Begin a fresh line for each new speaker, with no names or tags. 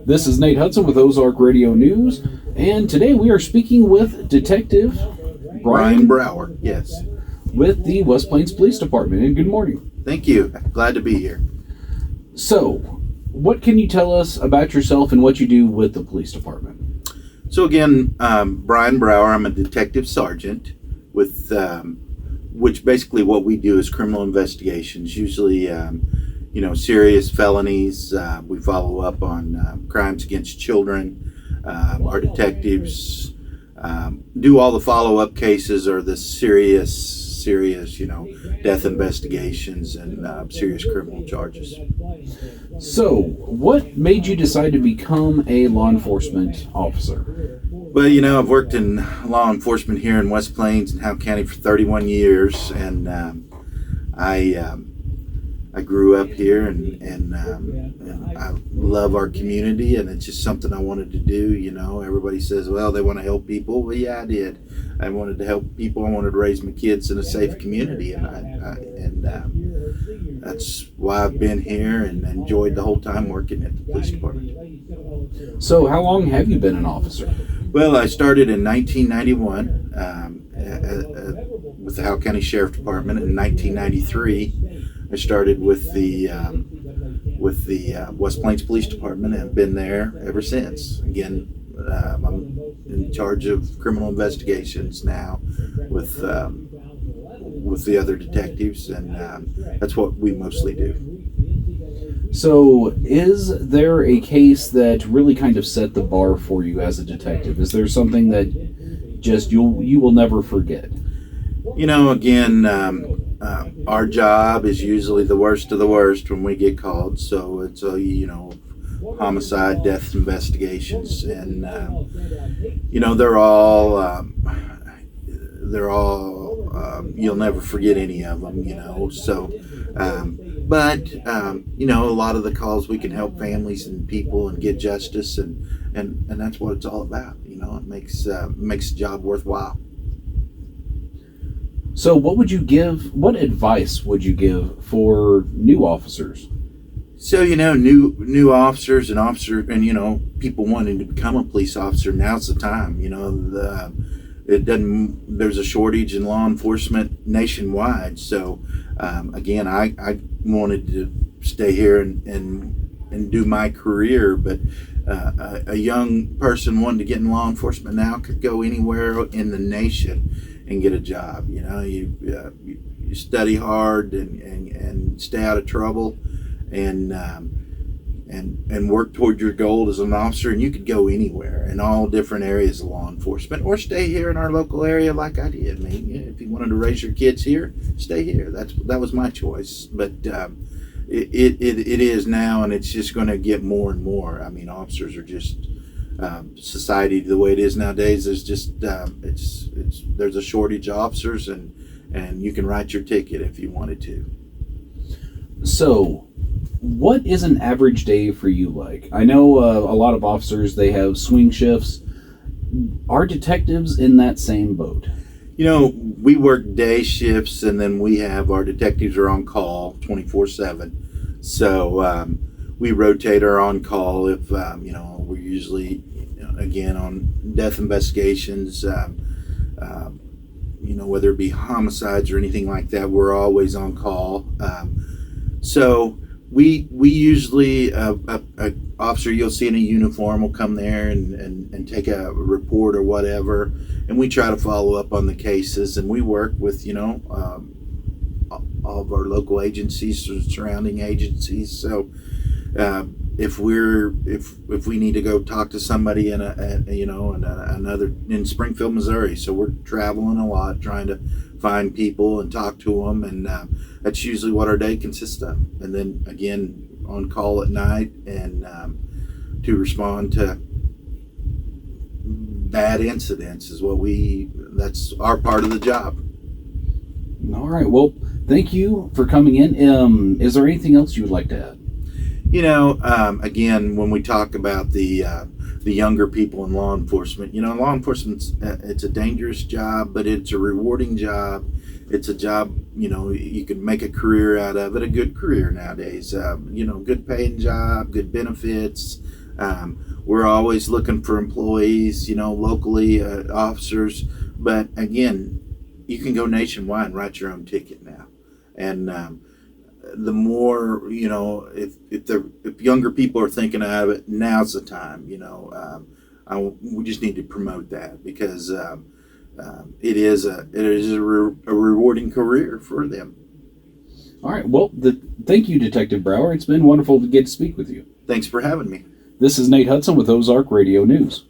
This is Nate Hudson with Ozark Radio News, and today we are speaking with Detective
Brian Brauer, yes,
with the West Plains Police Department. And good morning.
Thank you. Glad to be here.
So, what can you tell us about yourself and what you do with the police department?
So again, Brian Brauer. I'm a detective sergeant with, which basically what we do is criminal investigations. Usually, serious felonies. We follow up on crimes against children. Our detectives do all the follow-up cases or the serious, death investigations and serious criminal charges.
So, what made you decide to become a law enforcement officer?
Well, I've worked in law enforcement here in West Plains and Howe County for 31 years, and I grew up here, and I love our community, and it's just something I wanted to do. Everybody says, well, they want to help people. Well, yeah, I did. I wanted to help people. I wanted to raise my kids in a safe community, and that's why I've been here and enjoyed the whole time working at the police department.
So, how long have you been an officer?
Well, I started in 1991 with the Howe County Sheriff Department. In 1993, I started with the West Plains Police Department and have been there ever since. Again, I'm in charge of criminal investigations now with the other detectives, and that's what we mostly do.
So, is there a case that really kind of set the bar for you as a detective? Is there something that just you will never forget?
Again, our job is usually the worst of the worst when we get called. So it's homicide, death investigations, and they're all you'll never forget any of them. So. But a lot of the calls we can help families and people and get justice, and that's what it's all about. It makes the job worthwhile.
So, what advice would you give for new officers?
So new officers and people wanting to become a police officer. Now's the time. There's a shortage in law enforcement nationwide. So again, I wanted to stay here and do my career, but a young person wanting to get in law enforcement now could go anywhere in the nation and get a job. You study hard and stay out of trouble, and work toward your goal as an officer, and you could go anywhere in all different areas of law enforcement, or stay here in our local area like I did. I mean, if you wanted to raise your kids here, stay here. That was my choice. But it is now, and it's just going to get more and more. I mean, officers are just society the way it is nowadays. There's just there's a shortage of officers, and you can write your ticket if you wanted to.
So, what is an average day for you like? I know a lot of officers, they have swing shifts. Are detectives in that same boat?
We work day shifts, and then we have our detectives are on call 24/7. So we rotate our on call if we're usually again on death investigations. Whether it be homicides or anything like that, we're always on call. So we usually a officer you'll see in a uniform will come there and take a report or whatever, and we try to follow up on the cases, and we work with all of our local agencies, surrounding agencies. So if we need to go talk to somebody in another in Springfield, Missouri, so we're traveling a lot trying to find people and talk to them, and that's usually what our day consists of. And then again on call at night and to respond to bad incidents that's our part of the job.
All right. Well, thank you for coming in. Is there anything else you would like to add?
Again, when we talk about the younger people in law enforcement, law enforcement's it's a dangerous job, but it's a rewarding job, it's a job, you can make a career out of it, a good career nowadays. Good paying job, good benefits. We're always looking for employees, locally, officers. But again, you can go nationwide and write your own ticket now. And the more, if younger people are thinking of it, now's the time. We just need to promote that because it is a rewarding career for them.
All right. Well, thank you, Detective Brauer. It's been wonderful to get to speak with you.
Thanks for having me.
This is Nate Hudson with Ozark Radio News.